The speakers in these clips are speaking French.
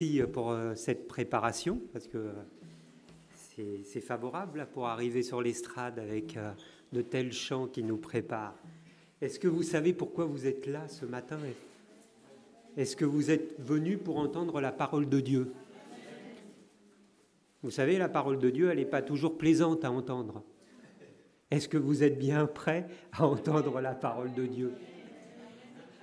Merci pour cette préparation, parce que c'est favorable là, pour arriver sur l'estrade avec de tels chants qui nous préparent. Est-ce que vous savez pourquoi vous êtes là ce matin? Est-ce que vous êtes venus pour entendre la parole de Dieu? Vous savez, la parole de Dieu, elle n'est pas toujours plaisante à entendre. Est-ce que vous êtes bien prêts à entendre la parole de Dieu?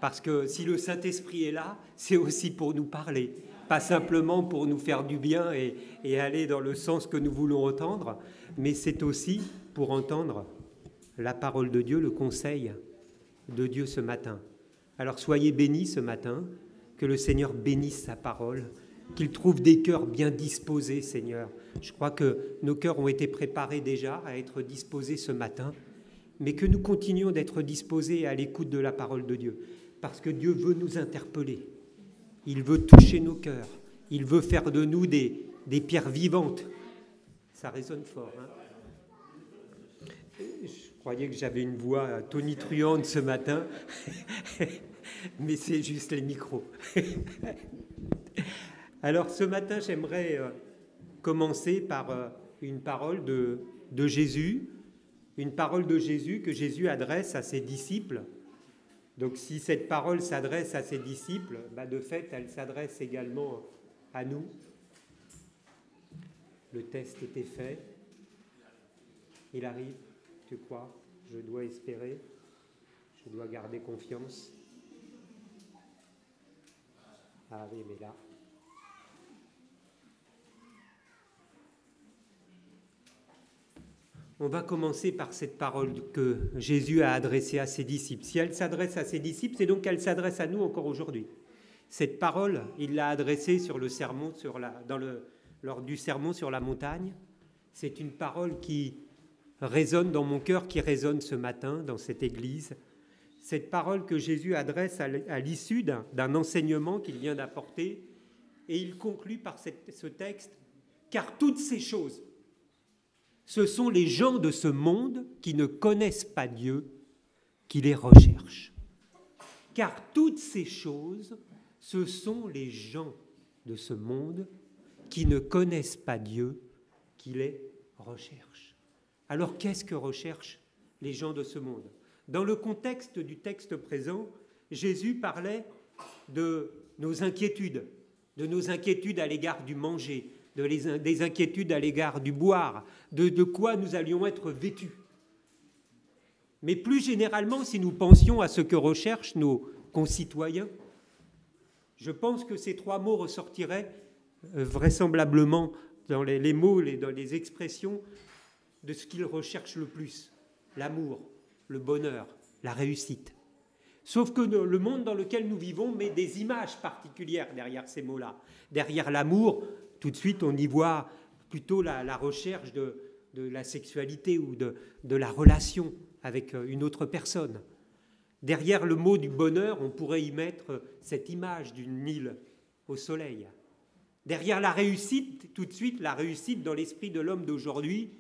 Parce que si le Saint-Esprit est là, c'est aussi pour nous parler. Pas simplement pour nous faire du bien et aller dans le sens que nous voulons entendre, mais c'est aussi pour entendre la parole de Dieu, le conseil de Dieu ce matin. Alors soyez bénis ce matin, que le Seigneur bénisse sa parole, qu'il trouve des cœurs bien disposés, Seigneur. Je crois que nos cœurs ont été préparés déjà à être disposés ce matin, mais que nous continuions d'être disposés à l'écoute de la parole de Dieu, parce que Dieu veut nous interpeller. Il veut toucher nos cœurs. Il veut faire de nous des pierres vivantes. Ça résonne fort. Hein? Je croyais que j'avais une voix tonitruante ce matin, mais c'est juste les micros. Alors ce matin, j'aimerais commencer par une parole de Jésus, une parole de Jésus que Jésus adresse à ses disciples. Donc si cette parole s'adresse à ses disciples, de fait, elle s'adresse également à nous. Le test était fait. Il arrive, tu crois? Je dois espérer. Je dois garder confiance. Ah oui, mais là... On va commencer par cette parole que Jésus a adressée à ses disciples. Si elle s'adresse à ses disciples, c'est donc qu'elle s'adresse à nous encore aujourd'hui. Cette parole, il l'a adressée sur le sermon, lors du sermon sur la montagne. C'est une parole qui résonne dans mon cœur, qui résonne ce matin dans cette église. Cette parole que Jésus adresse à l'issue d'un enseignement qu'il vient d'apporter. Et il conclut par ce texte, « Car toutes ces choses, ce sont les gens de ce monde qui ne connaissent pas Dieu, qui les recherchent. Car toutes ces choses, ce sont les gens de ce monde qui ne connaissent pas Dieu, qui les recherchent. » Alors qu'est-ce que recherchent les gens de ce monde? Dans le contexte du texte présent, Jésus parlait de nos inquiétudes à l'égard du manger, des inquiétudes à l'égard du boire, de quoi nous allions être vêtus. Mais plus généralement, si nous pensions à ce que recherchent nos concitoyens, je pense que ces trois mots ressortiraient vraisemblablement dans les mots, dans les expressions de ce qu'ils recherchent le plus: l'amour, le bonheur, la réussite. Sauf que le monde dans lequel nous vivons met des images particulières derrière ces mots-là. Derrière l'amour, tout de suite, on y voit plutôt la recherche de la sexualité ou de la relation avec une autre personne. Derrière le mot du bonheur, on pourrait y mettre cette image d'une île au soleil. Derrière la réussite, tout de suite, la réussite dans l'esprit de l'homme d'aujourd'hui,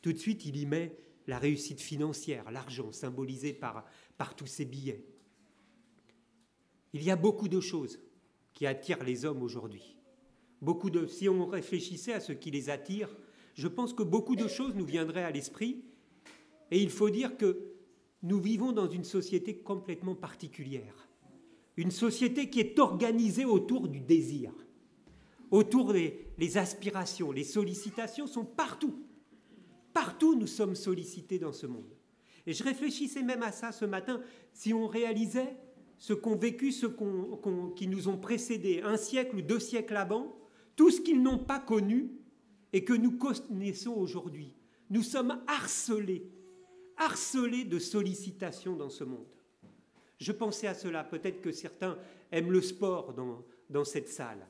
tout de suite, il y met la réussite financière, l'argent symbolisé par tous ces billets. Il y a beaucoup de choses qui attirent les hommes aujourd'hui. Si on réfléchissait à ce qui les attire, je pense que beaucoup de choses nous viendraient à l'esprit. Et il faut dire que nous vivons dans une société complètement particulière. Une société qui est organisée autour du désir, autour des aspirations. Les sollicitations sont partout. Partout, nous sommes sollicités dans ce monde. Et je réfléchissais même à ça ce matin. Si on réalisait ce qu'ont vécu ceux qui nous ont précédés, un siècle ou 2 siècles avant, tout ce qu'ils n'ont pas connu et que nous connaissons aujourd'hui. Nous sommes harcelés de sollicitations dans ce monde. Je pensais à cela. Peut-être que certains aiment le sport dans cette salle.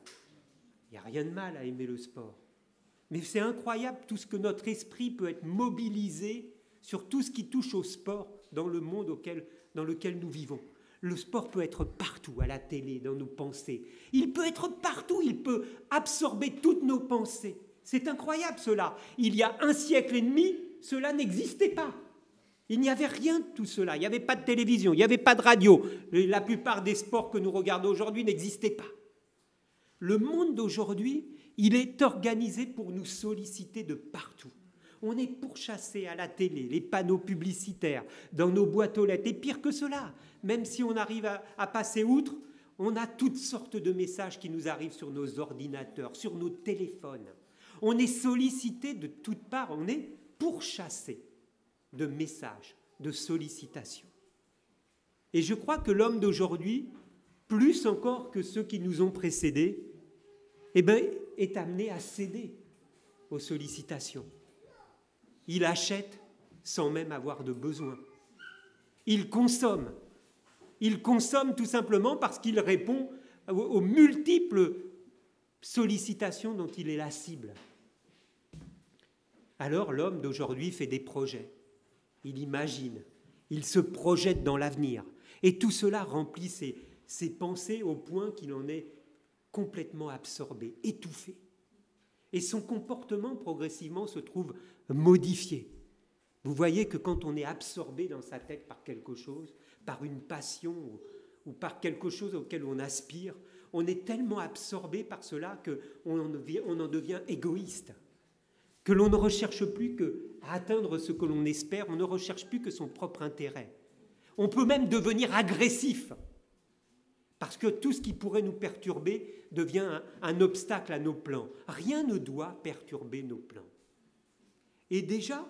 Il n'y a rien de mal à aimer le sport. Mais c'est incroyable tout ce que notre esprit peut être mobilisé sur tout ce qui touche au sport dans le monde dans lequel nous vivons. Le sport peut être partout, à la télé, dans nos pensées. Il peut être partout, il peut absorber toutes nos pensées. C'est incroyable cela. Il y a 1 siècle et demi, cela n'existait pas. Il n'y avait rien de tout cela. Il n'y avait pas de télévision, il n'y avait pas de radio. La plupart des sports que nous regardons aujourd'hui n'existaient pas. Le monde d'aujourd'hui, il est organisé pour nous solliciter de partout. On est pourchassé à la télé, les panneaux publicitaires, dans nos boîtes aux lettres. Et pire que cela, même si on arrive à passer outre, on a toutes sortes de messages qui nous arrivent sur nos ordinateurs, sur nos téléphones. On est sollicité de toutes parts, on est pourchassé de messages, de sollicitations. Et je crois que l'homme d'aujourd'hui, plus encore que ceux qui nous ont précédés, est amené à céder aux sollicitations. Il achète sans même avoir de besoin. Il consomme. Il consomme tout simplement parce qu'il répond aux multiples sollicitations dont il est la cible. Alors l'homme d'aujourd'hui fait des projets. Il imagine. Il se projette dans l'avenir. Et tout cela remplit ses pensées au point qu'il en est complètement absorbé, étouffé. Et son comportement progressivement se trouve modifié. Vous voyez que quand on est absorbé dans sa tête par quelque chose, par une passion ou par quelque chose auquel on aspire, on est tellement absorbé par cela qu'on en devient égoïste, que l'on ne recherche plus qu'à atteindre ce que l'on espère, on ne recherche plus que son propre intérêt. On peut même devenir agressif, parce que tout ce qui pourrait nous perturber devient un obstacle à nos plans. Rien ne doit perturber nos plans. Et déjà,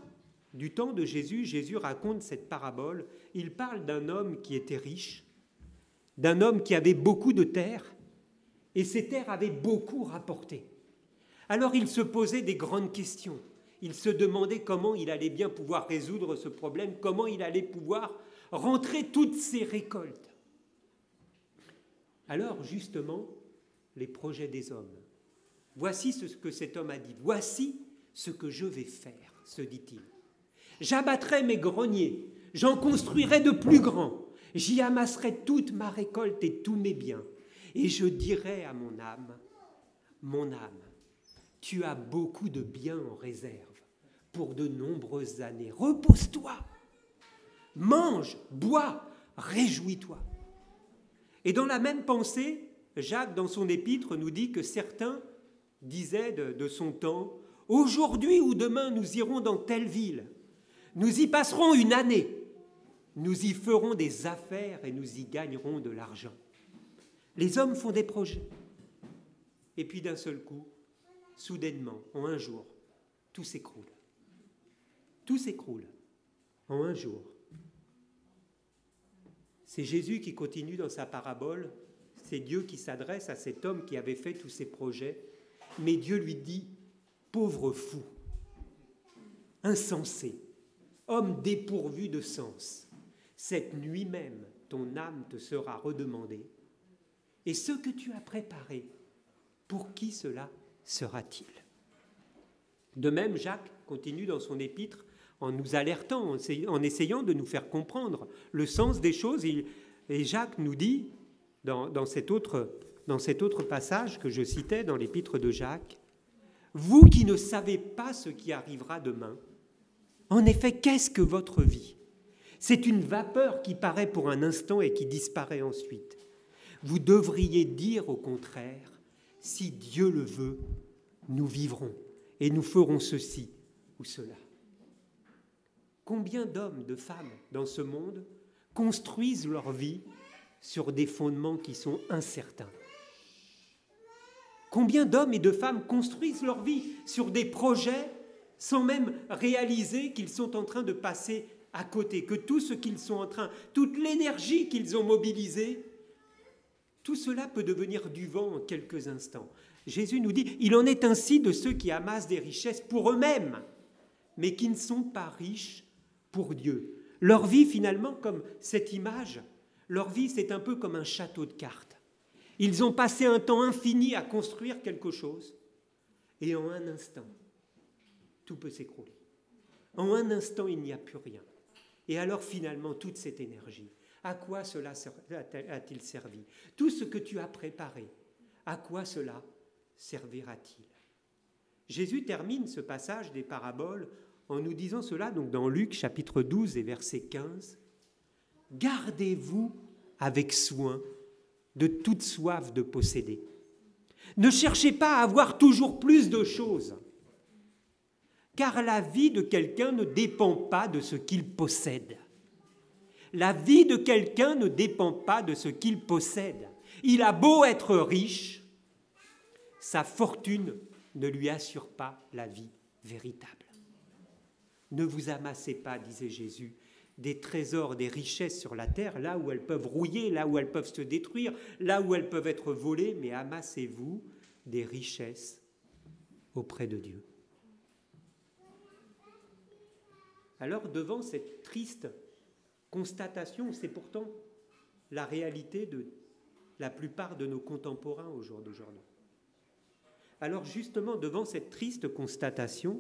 du temps de Jésus, Jésus raconte cette parabole. Il parle d'un homme qui était riche, d'un homme qui avait beaucoup de terres, et ces terres avaient beaucoup rapporté. Alors il se posait des grandes questions. Il se demandait comment il allait bien pouvoir résoudre ce problème, comment il allait pouvoir rentrer toutes ses récoltes. Alors, justement, les projets des hommes. Voici ce que cet homme a dit. Voici ce que je vais faire, se dit-il. J'abattrai mes greniers, j'en construirai de plus grands, j'y amasserai toute ma récolte et tous mes biens. Et je dirai à mon âme, tu as beaucoup de biens en réserve pour de nombreuses années. Repose-toi, mange, bois, réjouis-toi. Et dans la même pensée, Jacques, dans son épître, nous dit que certains disaient de son temps, « Aujourd'hui ou demain, nous irons dans telle ville. Nous y passerons une année. Nous y ferons des affaires et nous y gagnerons de l'argent. » Les hommes font des projets. Et puis d'un seul coup, soudainement, en un jour, tout s'écroule. Tout s'écroule en un jour. C'est Jésus qui continue dans sa parabole, c'est Dieu qui s'adresse à cet homme qui avait fait tous ses projets, mais Dieu lui dit, pauvre fou, insensé, homme dépourvu de sens, cette nuit même ton âme te sera redemandée, et ce que tu as préparé, pour qui cela sera-t-il ? De même, Jacques continue dans son épître en nous alertant, en essayant de nous faire comprendre le sens des choses. Et Jacques nous dit, dans cet autre passage que je citais dans l'épître de Jacques, « Vous qui ne savez pas ce qui arrivera demain, en effet, qu'est-ce que votre vie ? C'est une vapeur qui paraît pour un instant et qui disparaît ensuite. Vous devriez dire au contraire, si Dieu le veut, nous vivrons et nous ferons ceci ou cela. » Combien d'hommes, de femmes dans ce monde construisent leur vie sur des fondements qui sont incertains ? Combien d'hommes et de femmes construisent leur vie sur des projets sans même réaliser qu'ils sont en train de passer à côté, que tout ce qu'ils sont en train, toute l'énergie qu'ils ont mobilisée, tout cela peut devenir du vent en quelques instants. Jésus nous dit, il en est ainsi de ceux qui amassent des richesses pour eux-mêmes, mais qui ne sont pas riches pour Dieu. Leur vie, finalement, comme cette image, leur vie, c'est un peu comme un château de cartes. Ils ont passé un temps infini à construire quelque chose, et en un instant, tout peut s'écrouler. En un instant, il n'y a plus rien. Et alors, finalement, toute cette énergie, à quoi cela a-t-il servi ? Tout ce que tu as préparé, à quoi cela servira-t-il ? Jésus termine ce passage des paraboles en nous disant cela, donc dans Luc chapitre 12 et verset 15, « Gardez-vous avec soin de toute soif de posséder, Ne cherchez pas à avoir toujours plus de choses, car la vie de quelqu'un ne dépend pas de ce qu'il possède. La vie de quelqu'un ne dépend pas de ce qu'il possède. Il a beau être riche, sa fortune ne lui assure pas la vie véritable. Ne vous amassez pas, disait Jésus, des trésors, des richesses sur la terre, là où elles peuvent rouiller, là où elles peuvent se détruire, là où elles peuvent être volées, mais amassez-vous des richesses auprès de Dieu. Alors, devant cette triste constatation, c'est pourtant la réalité de la plupart de nos contemporains au jour d'aujourd'hui. Alors, justement, devant cette triste constatation,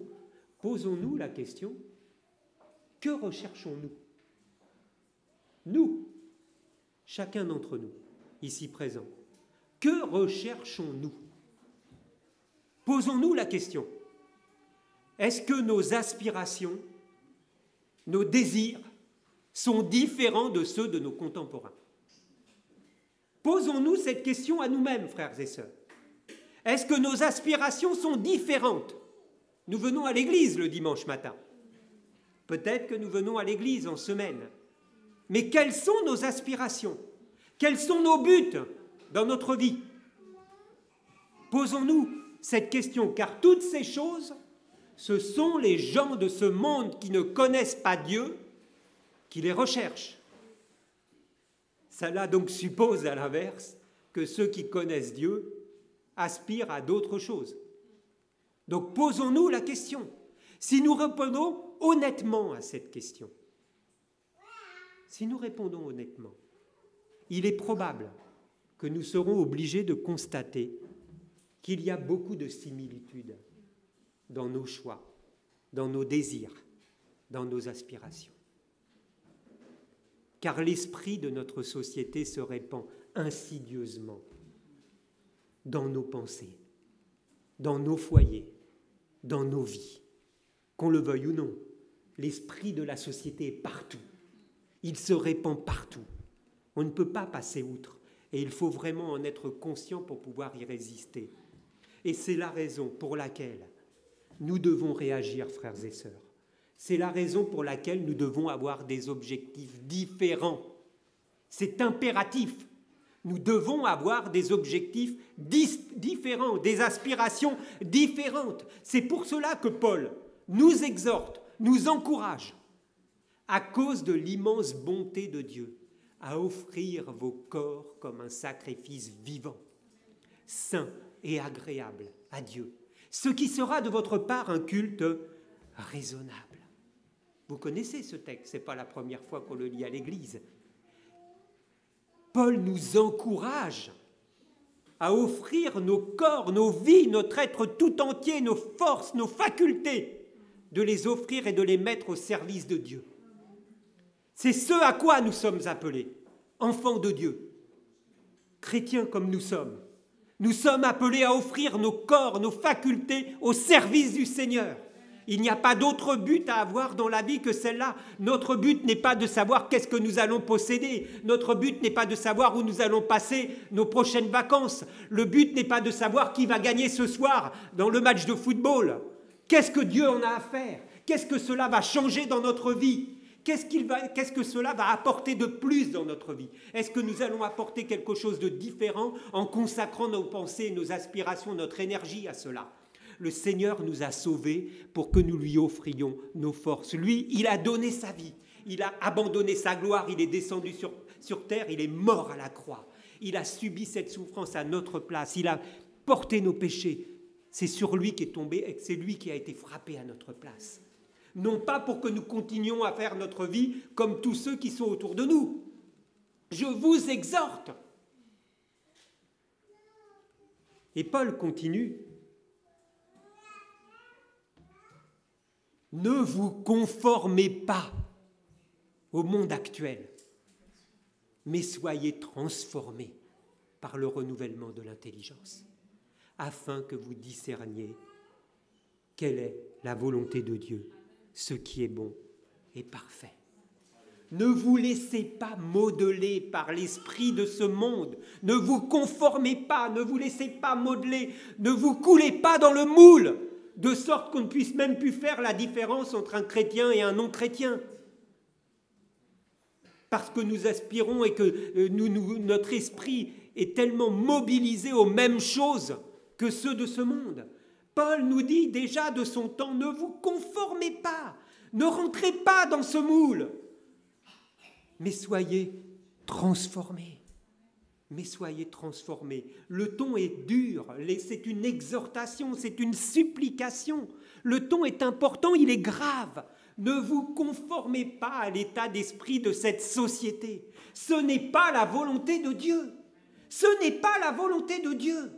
posons-nous la question, que recherchons-nous ? Nous, chacun d'entre nous, ici présents, que recherchons-nous ? Posons-nous la question. Est-ce que nos aspirations, nos désirs sont différents de ceux de nos contemporains ? Posons-nous cette question à nous-mêmes, frères et sœurs. Est-ce que nos aspirations sont différentes ? Nous venons à l'église le dimanche matin. Peut-être que nous venons à l'église en semaine. Mais quelles sont nos aspirations ? Quels sont nos buts dans notre vie ? Posons-nous cette question, car toutes ces choses, ce sont les gens de ce monde qui ne connaissent pas Dieu qui les recherchent. Cela donc suppose à l'inverse que ceux qui connaissent Dieu aspirent à d'autres choses. Donc posons-nous la question. Si nous répondons honnêtement à cette question, il est probable que nous serons obligés de constater qu'il y a beaucoup de similitudes dans nos choix, dans nos désirs, dans nos aspirations. Car l'esprit de notre société se répand insidieusement dans nos pensées, dans nos foyers, dans nos vies. Qu'on le veuille ou non, l'esprit de la société est partout. Il se répand partout. On ne peut pas passer outre et il faut vraiment en être conscient pour pouvoir y résister. Et c'est la raison pour laquelle nous devons réagir, frères et sœurs. C'est la raison pour laquelle nous devons avoir des objectifs différents. C'est impératif. Nous devons avoir des objectifs différents, des aspirations différentes. C'est pour cela que Paul nous exhorte, nous encourage, à cause de l'immense bonté de Dieu, à offrir vos corps comme un sacrifice vivant, saint et agréable à Dieu, ce qui sera de votre part un culte raisonnable. Vous connaissez ce texte, ce n'est pas la première fois qu'on le lit à l'Église. Paul nous encourage à offrir nos corps, nos vies, notre être tout entier, nos forces, nos facultés, de les offrir et de les mettre au service de Dieu. C'est ce à quoi nous sommes appelés, enfants de Dieu, chrétiens comme nous sommes. Nous sommes appelés à offrir nos corps, nos facultés au service du Seigneur. Il n'y a pas d'autre but à avoir dans la vie que celle-là. Notre but n'est pas de savoir qu'est-ce que nous allons posséder. Notre but n'est pas de savoir où nous allons passer nos prochaines vacances. Le but n'est pas de savoir qui va gagner ce soir dans le match de football. Qu'est-ce que Dieu en a à faire ? Qu'est-ce que cela va changer dans notre vie ? Qu'est-ce que cela va apporter de plus dans notre vie ? Est-ce que nous allons apporter quelque chose de différent en consacrant nos pensées, nos aspirations, notre énergie à cela ? Le Seigneur nous a sauvés pour que nous lui offrions nos forces. Lui, il a donné sa vie. Il a abandonné sa gloire. Il est descendu sur terre. Il est mort à la croix. Il a subi cette souffrance à notre place. Il a porté nos péchés. C'est sur lui qu'est tombé et c'est lui qui a été frappé à notre place. Non pas pour que nous continuions à faire notre vie comme tous ceux qui sont autour de nous. Je vous exhorte. Et Paul continue. Ne vous conformez pas au monde actuel, mais soyez transformés par le renouvellement de l'intelligence, afin que vous discerniez quelle est la volonté de Dieu, ce qui est bon et parfait. Ne vous laissez pas modeler par l'esprit de ce monde. Ne vous conformez pas, ne vous laissez pas modeler. Ne vous coulez pas dans le moule, de sorte qu'on ne puisse même plus faire la différence entre un chrétien et un non-chrétien. Parce que nous aspirons et que notre esprit est tellement mobilisé aux mêmes choses que ceux de ce monde. Paul nous dit déjà de son temps, ne vous conformez pas, ne rentrez pas dans ce moule, mais soyez transformés. Mais soyez transformés. Le ton est dur, c'est une exhortation, c'est une supplication. Le ton est important, il est grave. Ne vous conformez pas à l'état d'esprit de cette société. Ce n'est pas la volonté de Dieu. Ce n'est pas la volonté de Dieu.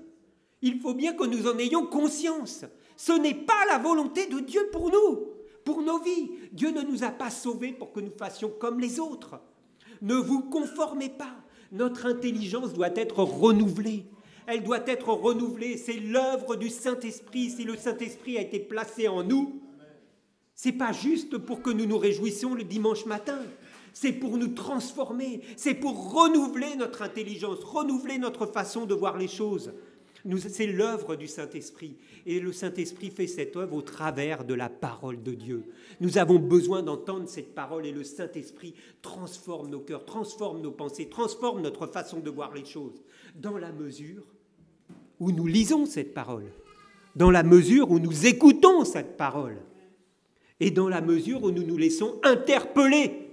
Il faut bien que nous en ayons conscience. Ce n'est pas la volonté de Dieu pour nous, pour nos vies. Dieu ne nous a pas sauvés pour que nous fassions comme les autres. Ne vous conformez pas. Notre intelligence doit être renouvelée. Elle doit être renouvelée. C'est l'œuvre du Saint-Esprit. Si le Saint-Esprit a été placé en nous, ce n'est pas juste pour que nous nous réjouissions le dimanche matin. C'est pour nous transformer. C'est pour renouveler notre intelligence, renouveler notre façon de voir les choses. C'est l'œuvre du Saint-Esprit. Et le Saint-Esprit fait cette œuvre au travers de la parole de Dieu. Nous avons besoin d'entendre cette parole et le Saint-Esprit transforme nos cœurs, transforme nos pensées, transforme notre façon de voir les choses. Dans la mesure où nous lisons cette parole, dans la mesure où nous écoutons cette parole, et dans la mesure où nous nous laissons interpeller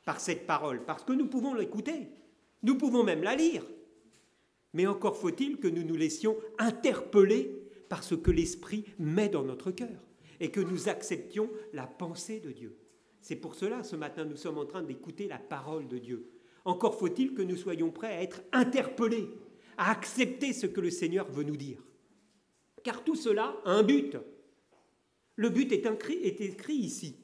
par cette parole, parce que nous pouvons l'écouter, nous pouvons même la lire. Mais encore faut-il que nous nous laissions interpeller par ce que l'Esprit met dans notre cœur et que nous acceptions la pensée de Dieu. C'est pour cela, ce matin, nous sommes en train d'écouter la parole de Dieu. Encore faut-il que nous soyons prêts à être interpellés, à accepter ce que le Seigneur veut nous dire. Car tout cela a un but. Le but est écrit ici.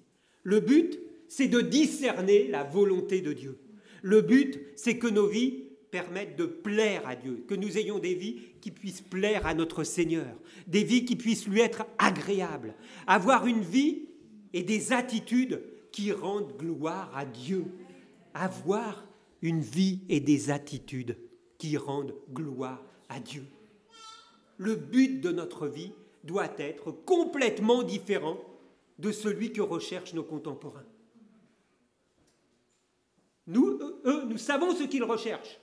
Le but, c'est de discerner la volonté de Dieu. Le but, c'est que nos vies permettent de plaire à Dieu, que nous ayons des vies qui puissent plaire à notre Seigneur, des vies qui puissent lui être agréables, avoir une vie et des attitudes qui rendent gloire à Dieu, avoir une vie et des attitudes qui rendent gloire à Dieu. Le but de notre vie doit être complètement différent de celui que recherchent nos contemporains. Nous savons ce qu'ils recherchent.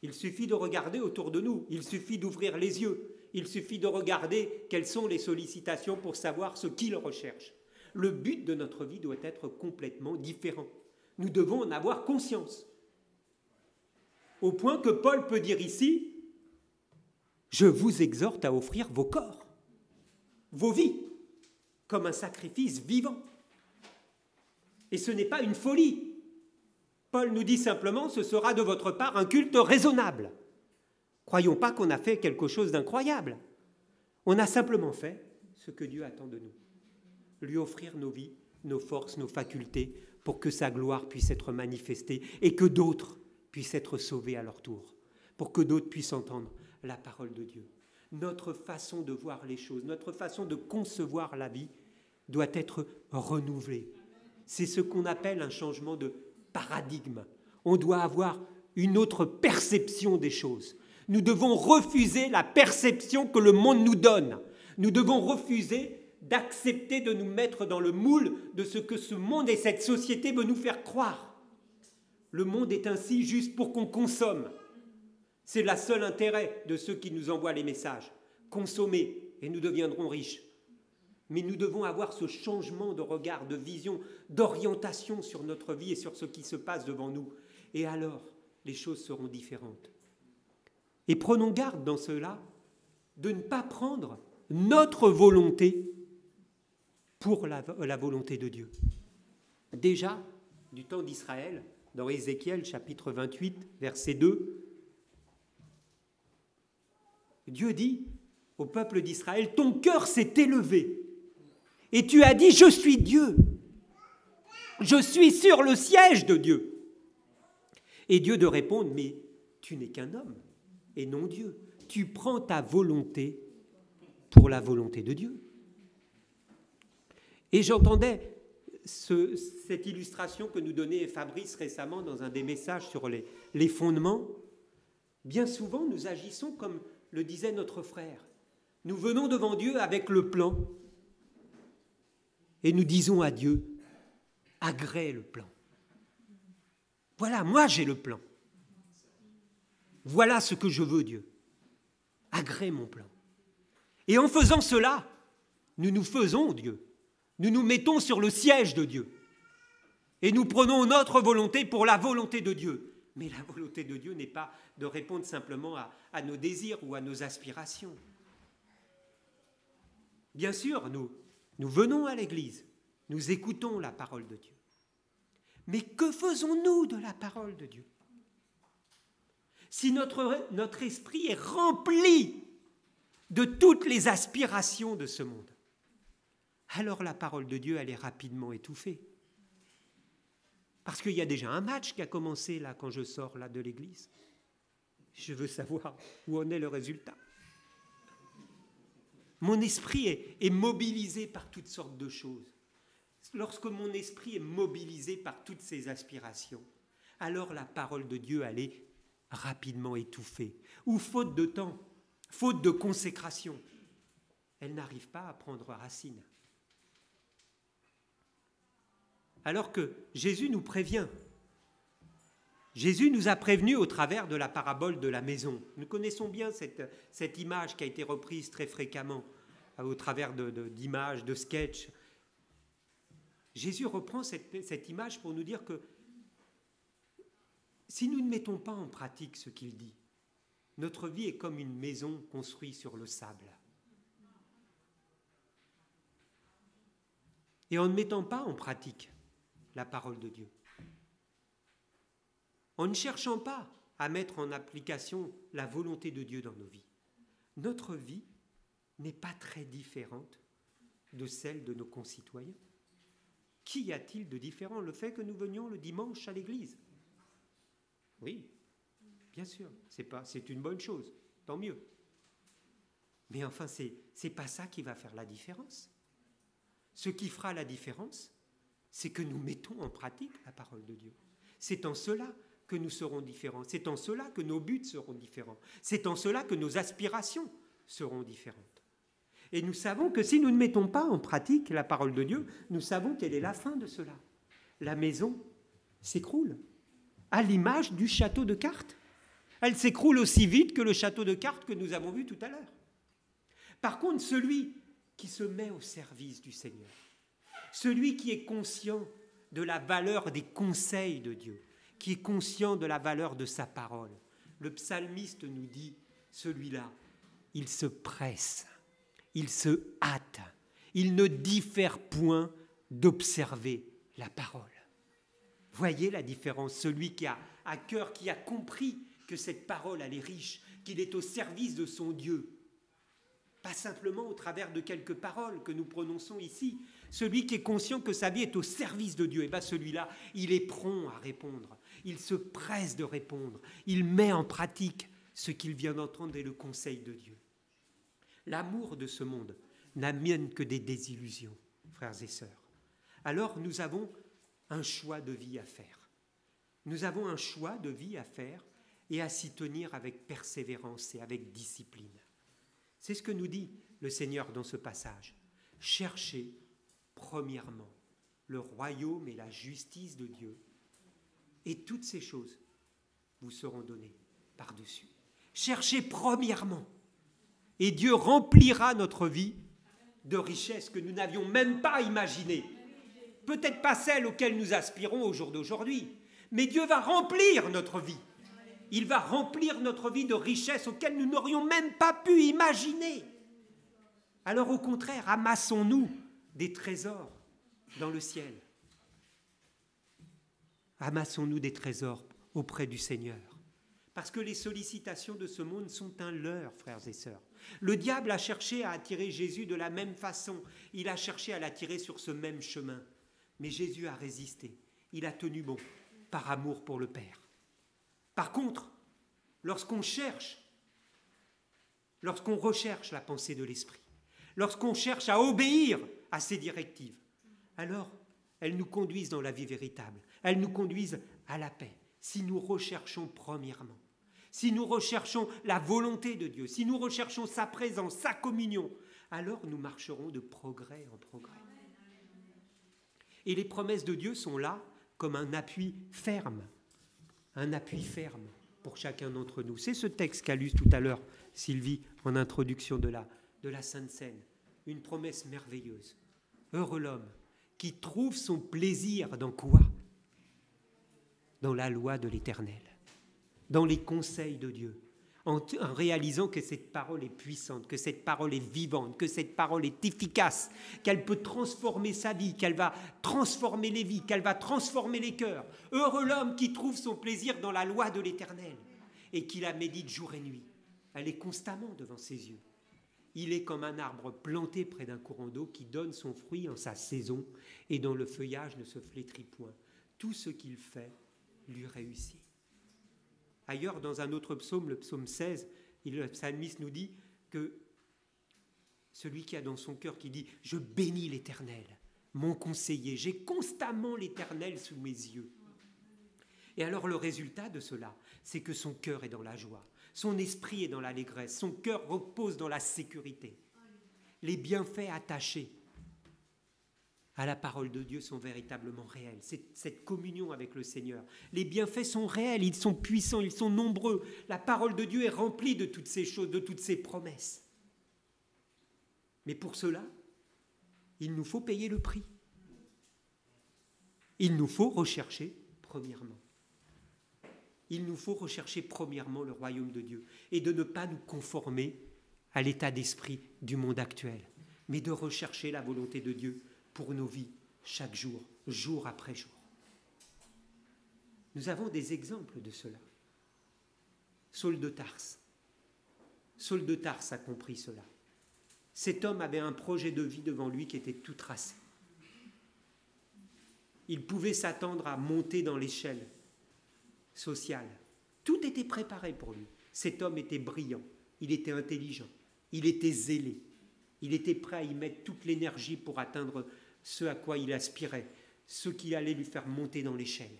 Il suffit de regarder autour de nous, il suffit d'ouvrir les yeux, il suffit de regarder quelles sont les sollicitations pour savoir ce qu'ils recherchent. Le but de notre vie doit être complètement différent. Nous devons en avoir conscience. Au point que Paul peut dire ici, « Je vous exhorte à offrir vos corps, vos vies, comme un sacrifice vivant. » Et ce n'est pas une folie. Paul nous dit simplement, ce sera de votre part un culte raisonnable. Croyons pas qu'on a fait quelque chose d'incroyable. On a simplement fait ce que Dieu attend de nous. Lui offrir nos vies, nos forces, nos facultés, pour que sa gloire puisse être manifestée et que d'autres puissent être sauvés à leur tour, pour que d'autres puissent entendre la parole de Dieu. Notre façon de voir les choses, notre façon de concevoir la vie doit être renouvelée. C'est ce qu'on appelle un changement de paradigme. On doit avoir une autre perception des choses. Nous devons refuser la perception que le monde nous donne. Nous devons refuser d'accepter de nous mettre dans le moule de ce que ce monde et cette société veulent nous faire croire. Le monde est ainsi juste pour qu'on consomme. C'est le seul intérêt de ceux qui nous envoient les messages. Consommer et nous deviendrons riches. Mais nous devons avoir ce changement de regard, de vision, d'orientation sur notre vie et sur ce qui se passe devant nous. Et alors, les choses seront différentes. Et prenons garde dans cela de ne pas prendre notre volonté pour la volonté de Dieu. Déjà, du temps d'Israël, dans Ézéchiel, chapitre 28, verset 2, Dieu dit au peuple d'Israël, « Ton cœur s'est élevé. Et tu as dit, je suis Dieu. Je suis sur le siège de Dieu. » Et Dieu de répondre, mais tu n'es qu'un homme et non Dieu. Tu prends ta volonté pour la volonté de Dieu. Et j'entendais cette illustration que nous donnait Fabrice récemment dans un des messages sur les fondements, bien souvent nous agissons comme le disait notre frère. Nous venons devant Dieu avec le plan et nous disons à Dieu, agrée le plan. Voilà, moi j'ai le plan. Voilà ce que je veux, Dieu. Agrée mon plan. Et en faisant cela, nous nous faisons Dieu. Nous nous mettons sur le siège de Dieu. Et nous prenons notre volonté pour la volonté de Dieu. Mais la volonté de Dieu n'est pas de répondre simplement à nos désirs ou à nos aspirations. Bien sûr, nous venons à l'église, nous écoutons la parole de Dieu. Mais que faisons-nous de la parole de Dieu? Si notre esprit est rempli de toutes les aspirations de ce monde, alors la parole de Dieu, elle est rapidement étouffée. Parce qu'il y a déjà un match qui a commencé là quand je sors là de l'église. Je veux savoir où en est le résultat. Mon esprit est mobilisé par toutes sortes de choses. Lorsque mon esprit est mobilisé par toutes ces aspirations, alors la parole de Dieu, elle est rapidement étouffée. Ou faute de temps, faute de consécration, elle n'arrive pas à prendre racine. Alors que Jésus nous prévient. Jésus nous a prévenus au travers de la parabole de la maison. Nous connaissons bien cette image qui a été reprise très fréquemment au travers d'images, de sketchs. Jésus reprend cette image pour nous dire que si nous ne mettons pas en pratique ce qu'il dit, notre vie est comme une maison construite sur le sable. Et en ne mettant pas en pratique la parole de Dieu, en ne cherchant pas à mettre en application la volonté de Dieu dans nos vies, notre vie n'est pas très différente de celle de nos concitoyens. Qu'y a-t-il de différent? Le fait que nous venions le dimanche à l'église? Oui, bien sûr, c'est une bonne chose, tant mieux. Mais enfin, c'est pas ça qui va faire la différence. Ce qui fera la différence, c'est que nous mettons en pratique la parole de Dieu. C'est en cela que nous serons différents. C'est en cela que nos buts seront différents. C'est en cela que nos aspirations seront différentes. Et nous savons que si nous ne mettons pas en pratique la parole de Dieu, nous savons quelle est la fin de cela. La maison s'écroule, à l'image du château de cartes. Elle s'écroule aussi vite que le château de cartes que nous avons vu tout à l'heure. Par contre, celui qui se met au service du Seigneur, celui qui est conscient de la valeur des conseils de Dieu, qui est conscient de la valeur de sa parole, le psalmiste nous dit, celui-là, il se presse, il se hâte, il ne diffère point d'observer la parole. Voyez la différence, celui qui a à cœur, qui a compris que cette parole, elle est riche, qu'il est au service de son Dieu, pas simplement au travers de quelques paroles que nous prononçons ici. Celui qui est conscient que sa vie est au service de Dieu, et bien celui-là, il est prompt à répondre, il se presse de répondre, il met en pratique ce qu'il vient d'entendre et le conseil de Dieu. L'amour de ce monde n'amène que des désillusions, frères et sœurs. Alors nous avons un choix de vie à faire. Nous avons un choix de vie à faire et à s'y tenir avec persévérance et avec discipline. C'est ce que nous dit le Seigneur dans ce passage. Cherchez premièrement le royaume et la justice de Dieu, et toutes ces choses vous seront données par-dessus. Cherchez premièrement, et Dieu remplira notre vie de richesses que nous n'avions même pas imaginées. Peut-être pas celles auxquelles nous aspirons au jour d'aujourd'hui, mais Dieu va remplir notre vie. Il va remplir notre vie de richesses auxquelles nous n'aurions même pas pu imaginer. Alors au contraire, amassons-nous des trésors dans le ciel. Amassons-nous des trésors auprès du Seigneur. Parce que les sollicitations de ce monde sont un leurre, frères et sœurs. Le diable a cherché à attirer Jésus de la même façon. Il a cherché à l'attirer sur ce même chemin. Mais Jésus a résisté. Il a tenu bon par amour pour le Père. Par contre, lorsqu'on recherche la pensée de l'Esprit, lorsqu'on cherche à obéir à ses directives, alors elles nous conduisent dans la vie véritable. Elles nous conduisent à la paix. Si nous recherchons premièrement, si nous recherchons la volonté de Dieu, si nous recherchons sa présence, sa communion, alors nous marcherons de progrès en progrès. Et les promesses de Dieu sont là comme un appui ferme pour chacun d'entre nous. C'est ce texte qu'a lu tout à l'heure Sylvie en introduction de la Sainte Seine. Une promesse merveilleuse. Heureux l'homme qui trouve son plaisir dans quoi ? Dans la loi de l'Éternel, dans les conseils de Dieu, en réalisant que cette parole est puissante, que cette parole est vivante, que cette parole est efficace, qu'elle peut transformer sa vie, qu'elle va transformer les vies, qu'elle va transformer les cœurs. Heureux l'homme qui trouve son plaisir dans la loi de l'Éternel et qui la médite jour et nuit. Elle est constamment devant ses yeux. Il est comme un arbre planté près d'un courant d'eau qui donne son fruit en sa saison et dont le feuillage ne se flétrit point. Tout ce qu'il fait lui réussit. Ailleurs, dans un autre psaume, le psaume 16, le psalmiste nous dit que celui qui a dans son cœur qui dit « Je bénis l'Éternel, mon conseiller, j'ai constamment l'Éternel sous mes yeux. » Et alors le résultat de cela, c'est que son cœur est dans la joie, son esprit est dans l'allégresse, son cœur repose dans la sécurité. Les bienfaits attachés à la parole de Dieu sont véritablement réels. C'est cette communion avec le Seigneur. Les bienfaits sont réels, ils sont puissants, ils sont nombreux. La parole de Dieu est remplie de toutes ces choses, de toutes ces promesses. Mais pour cela, il nous faut payer le prix. Il nous faut rechercher premièrement. Il nous faut rechercher premièrement le royaume de Dieu et de ne pas nous conformer à l'état d'esprit du monde actuel, mais de rechercher la volonté de Dieu pour nos vies, chaque jour, jour après jour. Nous avons des exemples de cela. Saul de Tarse. Saul de Tarse a compris cela. Cet homme avait un projet de vie devant lui qui était tout tracé. Il pouvait s'attendre à monter dans l'échelle sociale. Tout était préparé pour lui. Cet homme était brillant, il était intelligent, il était zélé. Il était prêt à y mettre toute l'énergie pour atteindre ce à quoi il aspirait, ce qui allait lui faire monter dans l'échelle.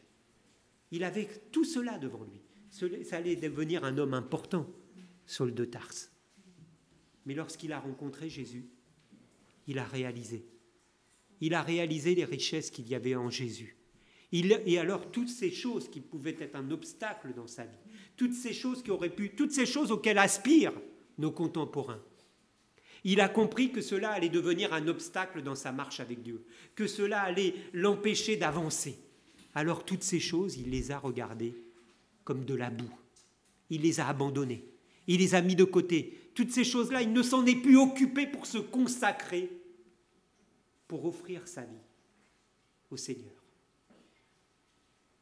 Il avait tout cela devant lui. Ça allait devenir un homme important, Saul de Tarse. Mais lorsqu'il a rencontré Jésus, il a réalisé. Il a réalisé les richesses qu'il y avait en Jésus. Et alors toutes ces choses qui pouvaient être un obstacle dans sa vie, toutes ces choses auxquelles aspirent nos contemporains, il a compris que cela allait devenir un obstacle dans sa marche avec Dieu, que cela allait l'empêcher d'avancer. Alors toutes ces choses, il les a regardées comme de la boue. Il les a abandonnées. Il les a mis de côté. Toutes ces choses-là, il ne s'en est plus occupé pour se consacrer, pour offrir sa vie au Seigneur.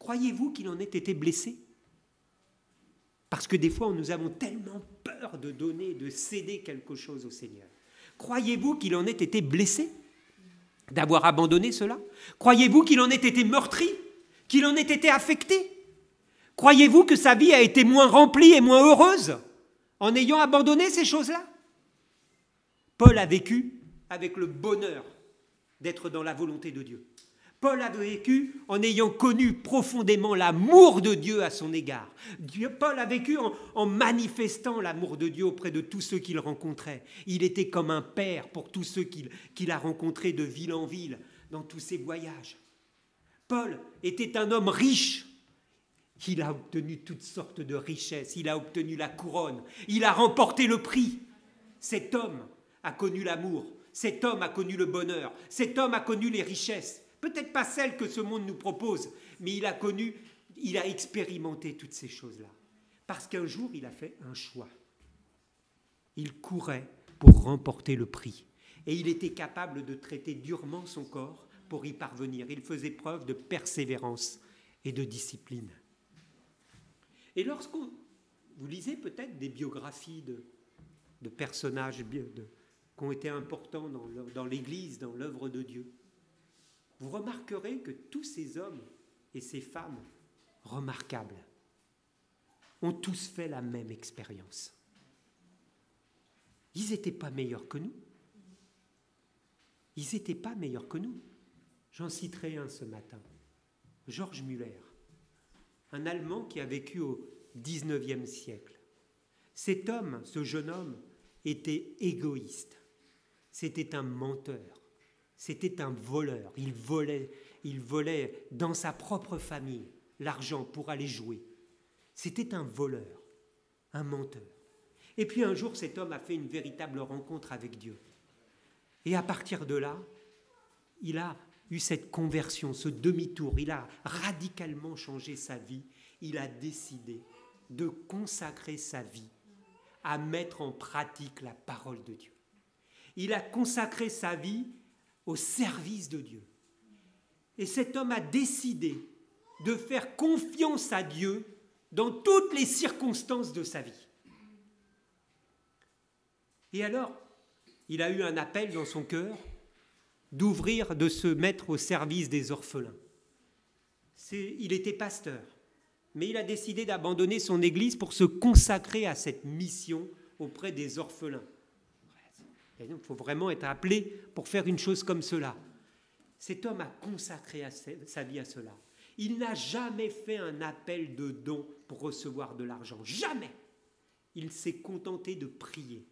Croyez-vous qu'il en ait été blessé ? Parce que des fois, nous avons tellement peur de donner, de céder quelque chose au Seigneur. Croyez-vous qu'il en ait été blessé d'avoir abandonné cela ? Croyez-vous qu'il en ait été meurtri ? Qu'il en ait été affecté ? Croyez-vous que sa vie a été moins remplie et moins heureuse en ayant abandonné ces choses-là ? Paul a vécu avec le bonheur d'être dans la volonté de Dieu. Paul a vécu en ayant connu profondément l'amour de Dieu à son égard. Paul a vécu en manifestant l'amour de Dieu auprès de tous ceux qu'il rencontrait. Il était comme un père pour tous ceux qu'il a rencontrés de ville en ville, dans tous ses voyages. Paul était un homme riche. Il a obtenu toutes sortes de richesses. Il a obtenu la couronne. Il a remporté le prix. Cet homme a connu l'amour. Cet homme a connu le bonheur. Cet homme a connu les richesses. Peut-être pas celles que ce monde nous propose, mais il a expérimenté toutes ces choses-là. Parce qu'un jour, il a fait un choix. Il courait pour remporter le prix. Et il était capable de traiter durement son corps pour y parvenir. Il faisait preuve de persévérance et de discipline. Et vous lisez peut-être des biographies de personnages qui ont été importants dans l'Église, dans l'œuvre de Dieu, vous remarquerez que tous ces hommes et ces femmes remarquables ont tous fait la même expérience. Ils n'étaient pas meilleurs que nous. Ils n'étaient pas meilleurs que nous. J'en citerai un ce matin. Georges Müller, un Allemand qui a vécu au XIXe siècle. Cet homme, ce jeune homme, était égoïste. C'était un menteur. C'était un voleur. Il volait dans sa propre famille l'argent pour aller jouer. C'était un voleur, un menteur. Et puis un jour, cet homme a fait une véritable rencontre avec Dieu. Et à partir de là, il a eu cette conversion, ce demi-tour. Il a radicalement changé sa vie. Il a décidé de consacrer sa vie à mettre en pratique la parole de Dieu. Il a consacré sa vie au service de Dieu. Et cet homme a décidé de faire confiance à Dieu dans toutes les circonstances de sa vie. Et alors, il a eu un appel dans son cœur d'ouvrir, de se mettre au service des orphelins. Il était pasteur, mais il a décidé d'abandonner son église pour se consacrer à cette mission auprès des orphelins. Il faut vraiment être appelé pour faire une chose comme cela. Cet homme a consacré sa vie à cela. Il n'a jamais fait un appel de don pour recevoir de l'argent. Jamais. Il s'est contenté de prier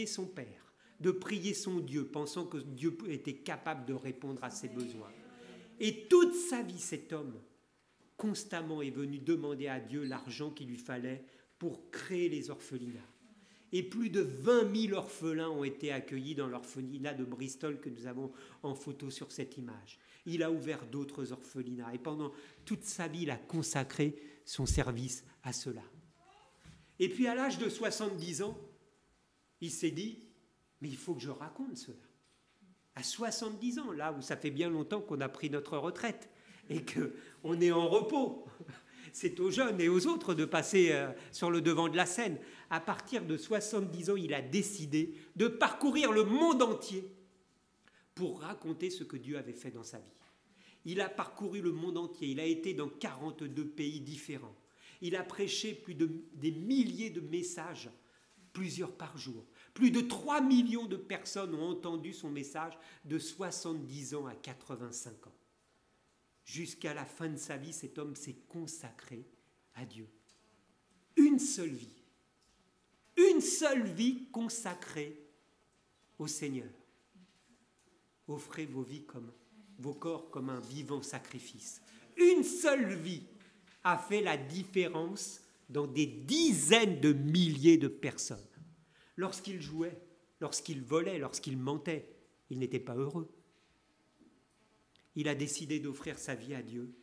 son Père, de prier son Dieu, pensant que Dieu était capable de répondre à ses besoins. Et toute sa vie, cet homme, constamment est venu demander à Dieu l'argent qu'il lui fallait pour créer les orphelinats. Et plus de 20 000 orphelins ont été accueillis dans l'orphelinat de Bristol que nous avons en photo sur cette image. Il a ouvert d'autres orphelinats et pendant toute sa vie, il a consacré son service à cela. Et puis à l'âge de 70 ans, il s'est dit, mais il faut que je raconte cela. À 70 ans, là où ça fait bien longtemps qu'on a pris notre retraite et qu'on est en repos. C'est aux jeunes et aux autres de passer sur le devant de la scène. À partir de 70 ans, il a décidé de parcourir le monde entier pour raconter ce que Dieu avait fait dans sa vie. Il a parcouru le monde entier. Il a été dans 42 pays différents. Il a prêché des milliers de messages, plusieurs par jour. Plus de 3 millions de personnes ont entendu son message de 70 ans à 85 ans. Jusqu'à la fin de sa vie, cet homme s'est consacré à Dieu. Une seule vie consacrée au Seigneur. Offrez vos corps comme un vivant sacrifice. Une seule vie a fait la différence dans des dizaines de milliers de personnes. Lorsqu'il jouait, lorsqu'il volait, lorsqu'il mentait, il n'était pas heureux. Il a décidé d'offrir sa vie à Dieu,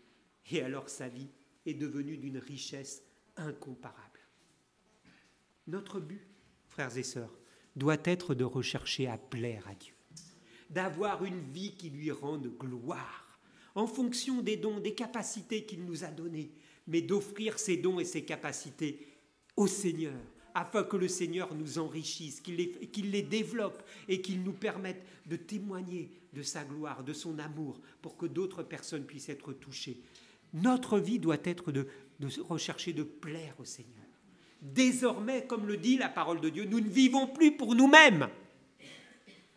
et alors sa vie est devenue d'une richesse incomparable. Notre but, frères et sœurs, doit être de rechercher à plaire à Dieu, d'avoir une vie qui lui rende gloire, en fonction des dons, des capacités qu'il nous a données, mais d'offrir ces dons et ces capacités au Seigneur, afin que le Seigneur nous enrichisse, qu'il les développe et qu'il nous permette de témoigner de sa gloire, de son amour, pour que d'autres personnes puissent être touchées. Notre vie doit être de rechercher de plaire au Seigneur. Désormais, comme le dit la parole de Dieu, nous ne vivons plus pour nous-mêmes.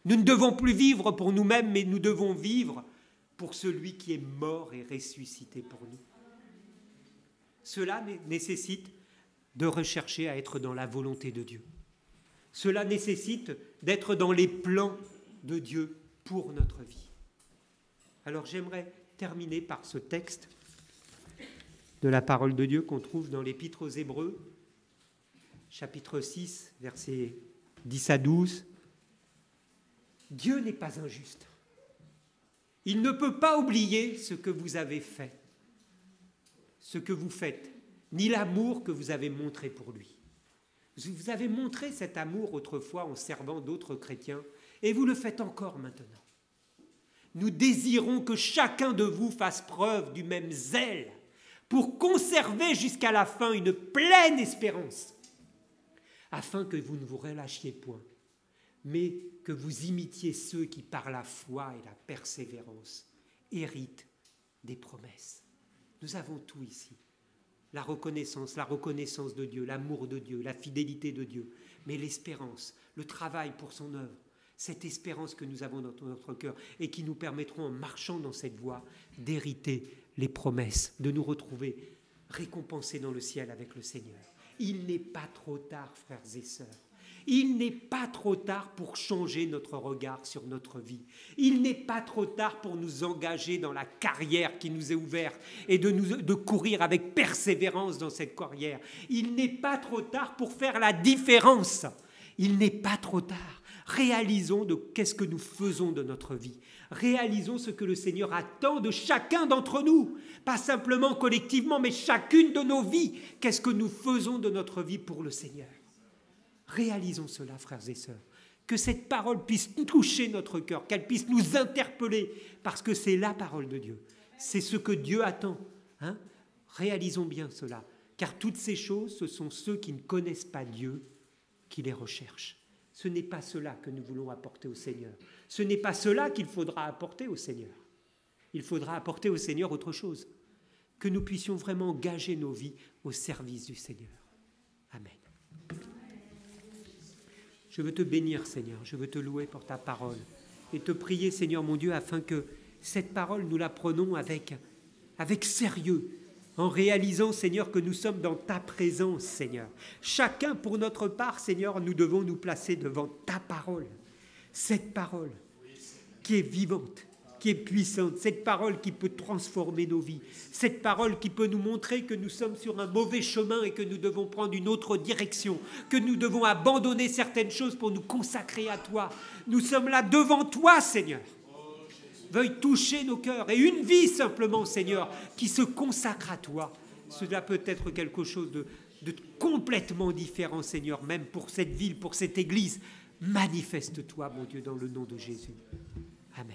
Nous ne devons plus vivre pour nous-mêmes, mais nous devons vivre pour celui qui est mort et ressuscité pour nous. Cela nécessite de rechercher à être dans la volonté de Dieu. Cela nécessite d'être dans les plans de Dieu pour notre vie. Alors j'aimerais terminer par ce texte de la parole de Dieu qu'on trouve dans l'Épître aux Hébreux, chapitre 6, versets 10 à 12. Dieu n'est pas injuste. Il ne peut pas oublier ce que vous avez fait, ce que vous faites, ni l'amour que vous avez montré pour lui. Vous avez montré cet amour autrefois en servant d'autres chrétiens, et vous le faites encore maintenant. Nous désirons que chacun de vous fasse preuve du même zèle pour conserver jusqu'à la fin une pleine espérance, afin que vous ne vous relâchiez point, mais que vous imitiez ceux qui, par la foi et la persévérance, héritent des promesses. Nous avons tout ici. La reconnaissance de Dieu, l'amour de Dieu, la fidélité de Dieu, mais l'espérance, le travail pour son œuvre. cette espérance que nous avons dans notre cœur et qui nous permettront, en marchant dans cette voie, d'hériter les promesses, de nous retrouver récompensés dans le ciel avec le Seigneur. Il n'est pas trop tard, frères et sœurs. Il n'est pas trop tard pour changer notre regard sur notre vie. Il n'est pas trop tard pour nous engager dans la carrière qui nous est ouverte et de courir avec persévérance dans cette carrière. Il n'est pas trop tard pour faire la différence. Il n'est pas trop tard. Réalisons qu'est-ce que nous faisons de notre vie. Réalisons ce que le Seigneur attend de chacun d'entre nous. Pas simplement collectivement, mais chacune de nos vies. Qu'est-ce que nous faisons de notre vie pour le Seigneur? Réalisons cela, frères et sœurs. Que cette parole puisse toucher notre cœur, qu'elle puisse nous interpeller, parce que c'est la parole de Dieu. C'est ce que Dieu attend. Réalisons bien cela, car toutes ces choses, ce sont ceux qui ne connaissent pas Dieu qui les recherchent. Ce n'est pas cela que nous voulons apporter au Seigneur. Ce n'est pas cela qu'il faudra apporter au Seigneur. Il faudra apporter au Seigneur autre chose. Que nous puissions vraiment engager nos vies au service du Seigneur. Amen. Je veux te bénir, Seigneur. Je veux te louer pour ta parole. Et te prier, Seigneur mon Dieu, afin que cette parole, nous la prenons avec sérieux, en réalisant, Seigneur, que nous sommes dans ta présence, Seigneur. Chacun pour notre part, Seigneur, nous devons nous placer devant ta parole. Cette parole qui est vivante, qui est puissante, cette parole qui peut transformer nos vies, cette parole qui peut nous montrer que nous sommes sur un mauvais chemin et que nous devons prendre une autre direction, que nous devons abandonner certaines choses pour nous consacrer à toi. Nous sommes là devant toi, Seigneur. Veuille toucher nos cœurs et une vie simplement, Seigneur, qui se consacre à toi. Cela peut être quelque chose de complètement différent, Seigneur, même pour cette ville, pour cette église. Manifeste-toi, mon Dieu, dans le nom de Jésus. Amen.